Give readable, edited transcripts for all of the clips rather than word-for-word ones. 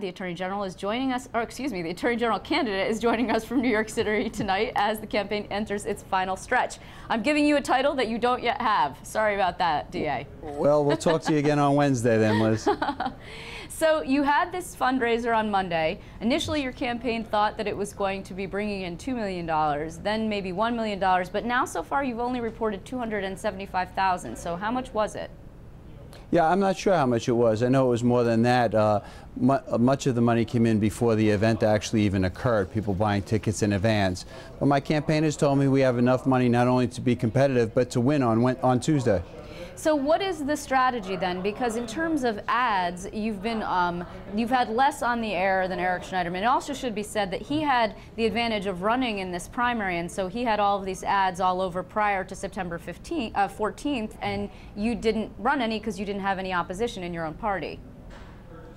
the Attorney General is joining us, or excuse me, the Attorney General candidate is joining us from New York City tonight as the campaign enters its final stretch. I'm giving you a title that you don't yet have. Sorry about that, DA. Well, we'll talk to you again on Wednesday then, Liz. So you had this fundraiser on Monday. Initially, your campaign thought that it was going to be bringing in $2 million, then maybe $1 million, but now so far you've only reported $275,000. So how much was it? Yeah, I'm not sure how much it was. I know it was more than that. Much of the money came in before the event actually even occurred, people buying tickets in advance. But my campaigners told me we have enough money not only to be competitive, but to win on Tuesday. So what is the strategy then? Because in terms of ads, you've had less on the air than Eric Schneiderman. It also should be said that he had the advantage of running in this primary, and so he had all of these ads all over prior to September 14th, and you didn't run any because you didn't have any opposition in your own party.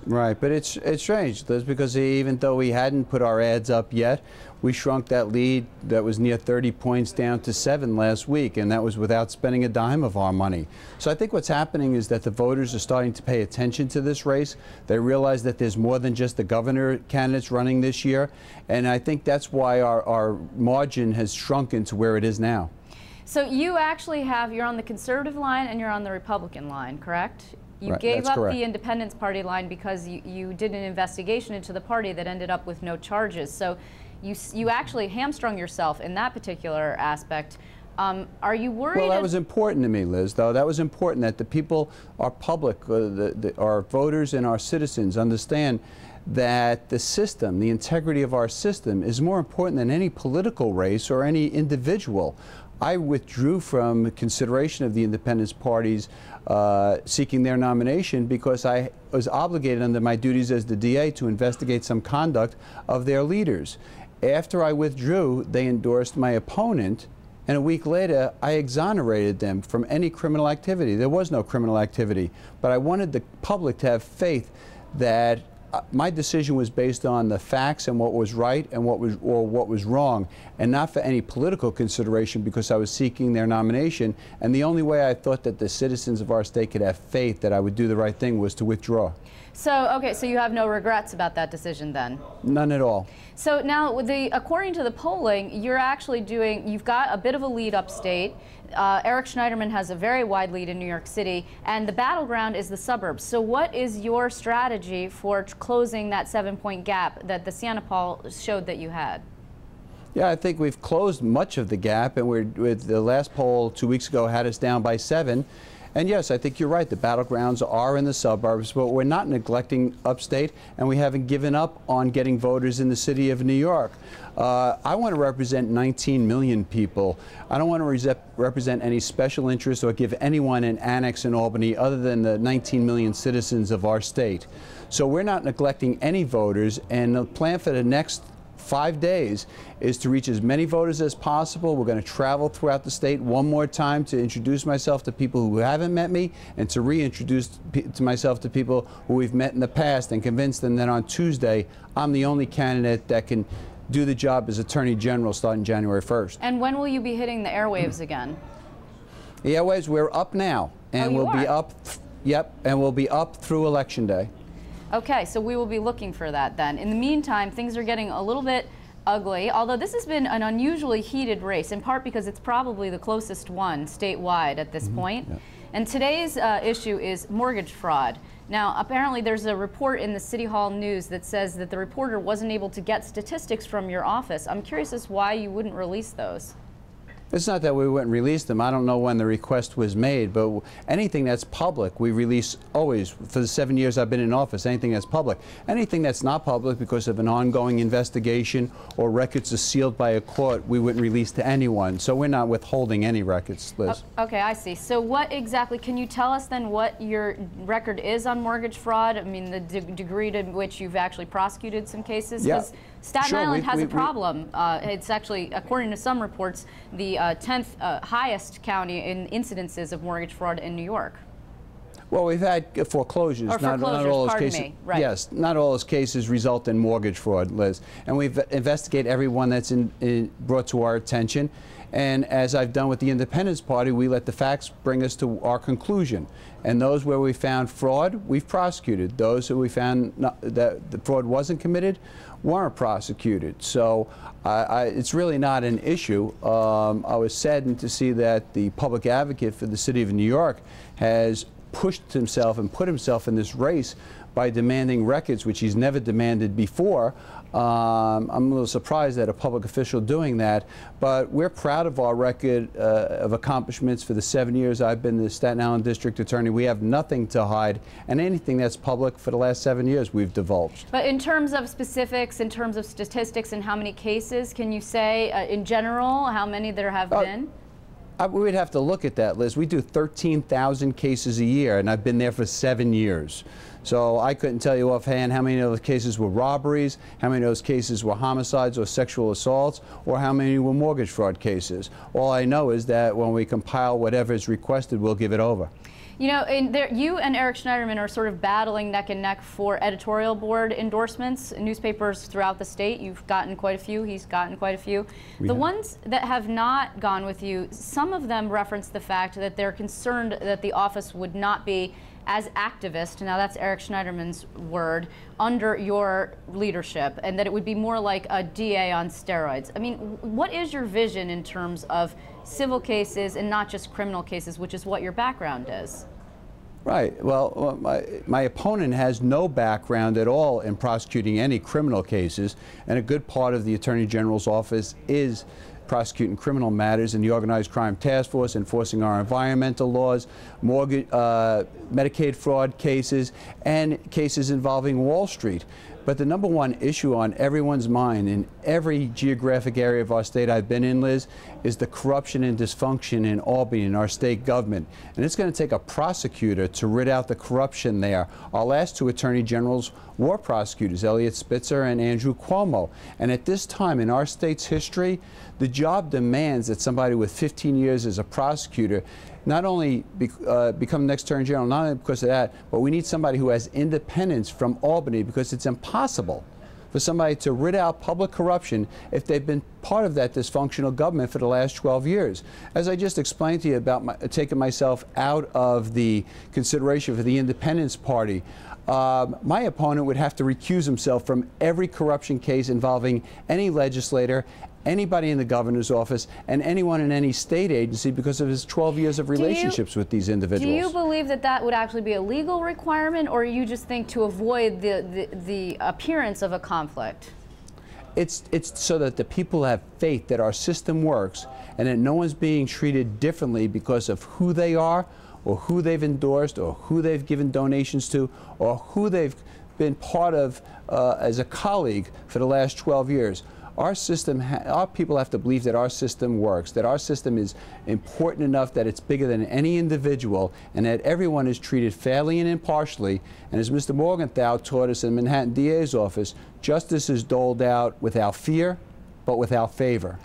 Right, but it's strange, Liz, because even though we hadn't put our ads up yet, we shrunk that lead that was near 30 points down to 7 last week, and that was without spending a dime of our money. So I think what's happening is that the voters are starting to pay attention to this race. They realize that there's more than just the governor candidates running this year, and I think that's why our margin has shrunken to where it is now. So you actually you're on the conservative line and you're on the Republican line, correct? You Right, gave up correct. the Independence Party line because you did an investigation into the party that ended up with no charges. So you actually hamstrung yourself in that particular aspect. Are you worried? Well, that was important to me, Liz, though. That was important that the people, our public, our voters and our citizens understand that the system, the integrity of our system, is more important than any political race or any individual. I withdrew from consideration of the Independence parties seeking their nomination because I was obligated under my duties as the DA to investigate some conduct of their leaders. After I withdrew, they endorsed my opponent, and a week later I exonerated them from any criminal activity. There was no criminal activity, but I wanted the public to have faith that my decision was based on the facts and what was right and what was wrong, and not for any political consideration because I was seeking their nomination. And the only way I thought that the citizens of our state could have faith that I would do the right thing was to withdraw. So, okay, so you have no regrets about that decision then? None at all. So now, according to the polling, you've got a bit of a lead upstate. Eric Schneiderman has a very wide lead in New York City, and the battleground is the suburbs. So what is your strategy for closing that 7-point gap that the Siena poll showed that you had? Yeah, I think we've closed much of the gap, and with the last poll 2 weeks ago had us down by 7. And yes, I think you're right. The battlegrounds are in the suburbs, but we're not neglecting upstate, and we haven't given up on getting voters in the city of New York. I want to represent 19 million people. I don't want to represent any special interest or give anyone an annex in Albany other than the 19 million citizens of our state. So we're not neglecting any voters, and the plan for the next 5 days is to reach as many voters as possible. We're going to travel throughout the state one more time to introduce myself to people who haven't met me and to reintroduce myself to people who we've met in the past and convince them that on Tuesday I'm the only candidate that can do the job as Attorney General starting January 1st. And when will you be hitting the airwaves again? The airwaves, we're up now, and we'll be up. Yep, and we'll be up through Election Day. Okay, so we will be looking for that then. In the meantime, things are getting a little bit ugly, although this has been an unusually heated race, in part because it's probably the closest one statewide at this point. Yep. And today's issue is mortgage fraud. Now, apparently there's a report in the City Hall News that says that the reporter wasn't able to get statistics from your office. I'm curious as to why you wouldn't release those. It's not that we wouldn't release them. I don't know when the request was made, but anything that's public, we release always. For the 7 years I've been in office, anything that's public. Anything that's not public because of an ongoing investigation or records are sealed by a court, we wouldn't release to anyone. So we're not withholding any records, Liz. Okay, I see. So what exactly, can you tell us then what your record is on mortgage fraud? I mean, the degree to which you've actually prosecuted some cases? Yeah. Staten Island has a problem. It's actually, according to some reports, the 10th highest county in incidences of mortgage fraud in New York. Well, we've had foreclosures. Or not foreclosures, all those pardon cases. me, right. Yes, not all those cases result in mortgage fraud, Liz. And we've investigated every one that's brought to our attention. And as I've done with the Independence Party, we let the facts bring us to our conclusion. And those where we found fraud, we've prosecuted. Those who we found that the fraud wasn't committed weren't prosecuted. So it's really not an issue. I was saddened to see that the public advocate for the city of New York has pushed himself and put himself in this race by demanding records, which he's never demanded before. I'm a little surprised at a public official doing that, but we're proud of our record of accomplishments for the 7 years I've been the Staten Island District Attorney. We have nothing to hide, and anything that's public for the last 7 years we've divulged. But in terms of specifics, in terms of statistics and how many cases, can you say in general how many there have been? We'd have to look at that, Liz. We do 13,000 cases a year, and I've been there for 7 years. So I couldn't tell you offhand how many of those cases were robberies, how many of those cases were homicides or sexual assaults, or how many were mortgage fraud cases. All I know is that when we compile whatever is requested, we'll give it over. You know, you and Eric Schneiderman are sort of battling neck and neck for editorial board endorsements. Newspapers throughout the state, you've gotten quite a few, he's gotten quite a few. The ones that have not gone with you, some of them reference the fact that they're concerned that the office would not be as activist, now that's Eric Schneiderman's word, under your leadership, and that it would be more like a DA on steroids. I mean, what is your vision in terms of civil cases and not just criminal cases, which is what your background is? Right. Well, my opponent has no background at all in prosecuting any criminal cases, and a good part of the Attorney General's office is prosecuting criminal matters in the Organized Crime Task Force, enforcing our environmental laws, mortgage, Medicaid fraud cases, and cases involving Wall Street. But the number one issue on everyone's mind in every geographic area of our state I've been in, Liz, is the corruption and dysfunction in Albany, in our state government. And it's going to take a prosecutor to rid out the corruption there. Our last two attorney generals were prosecutors, Eliot Spitzer and Andrew Cuomo. And at this time in our state's history, the job demands that somebody with 15 years as a prosecutor not only become the next Attorney General, not only because of that, but we need somebody who has independence from Albany, because it's impossible for somebody to rid out public corruption if they've been part of that dysfunctional government for the last 12 years. As I just explained to you about taking myself out of the consideration for the Independence Party, my opponent would have to recuse himself from every corruption case involving any legislator, anybody in the governor's office, and anyone in any state agency because of his 12 years of relationships with these individuals. Do you believe that that would actually be a legal requirement, or you just think to avoid the appearance of a conflict? It's so that the people have faith that our system works and that no one's being treated differently because of who they are, or who they've endorsed, or who they've given donations to, or who they've been part of as a colleague for the last 12 years. Our system, our people have to believe that our system works, that our system is important enough that it's bigger than any individual, and that everyone is treated fairly and impartially. And as Mr. Morgenthau taught us in Manhattan DA's office, justice is doled out without fear, but without favor.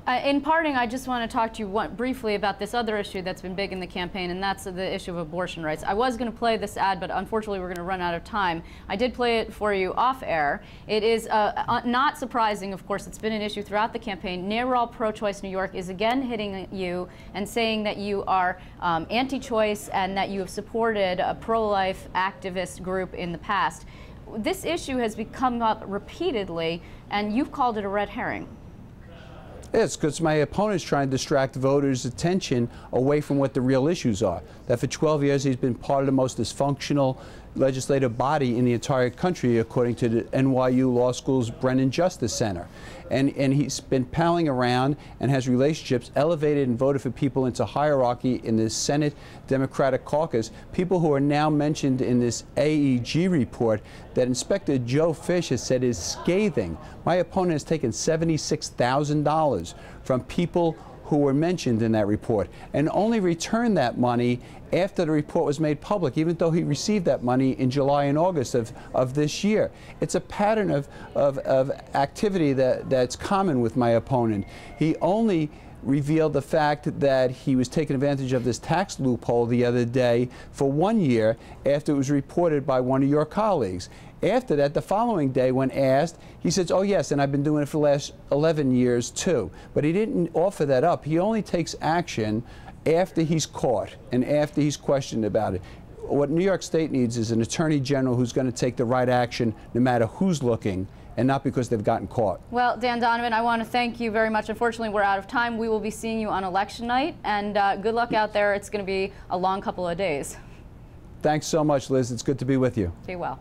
In parting, I just want to talk to you briefly about this other issue that's been big in the campaign, and that's the issue of abortion rights. I was going to play this ad, but unfortunately we're going to run out of time. I did play it for you off air. It is not surprising, of course, it's been an issue throughout the campaign. NARAL Pro-Choice New York is again hitting you and saying that you are anti-choice and that you have supported a pro-life activist group in the past. This issue has come up repeatedly, and you've called it a red herring. It's because my opponent's trying to distract voters' attention away from what the real issues are. That for 12 years he's been part of the most dysfunctional legislative body in the entire country, according to the NYU Law School's Brennan Justice Center. And he's been palling around and has relationships, elevated and voted for people into hierarchy in the Senate Democratic Caucus, people who are now mentioned in this AEG report that Inspector Joe Fish has said is scathing. My opponent has taken $76,000 from people who were mentioned in that report and only returned that money after the report was made public, even though he received that money in July and August of this year. It's a pattern of activity that's common with my opponent. He only revealed the fact that he was taking advantage of this tax loophole the other day for 1 year after it was reported by one of your colleagues. After that, the following day, when asked, he says, oh yes, and I've been doing it for the last 11 years too. But he didn't offer that up. He only takes action after he's caught and after he's questioned about it. What New York State needs is an attorney general who's going to take the right action no matter who's looking, and not because they've gotten caught. Well, Dan Donovan, I want to thank you very much. Unfortunately, we're out of time. We will be seeing you on election night, and good luck out there. It's going to be a long couple of days. Thanks so much, Liz. It's good to be with you. Be well.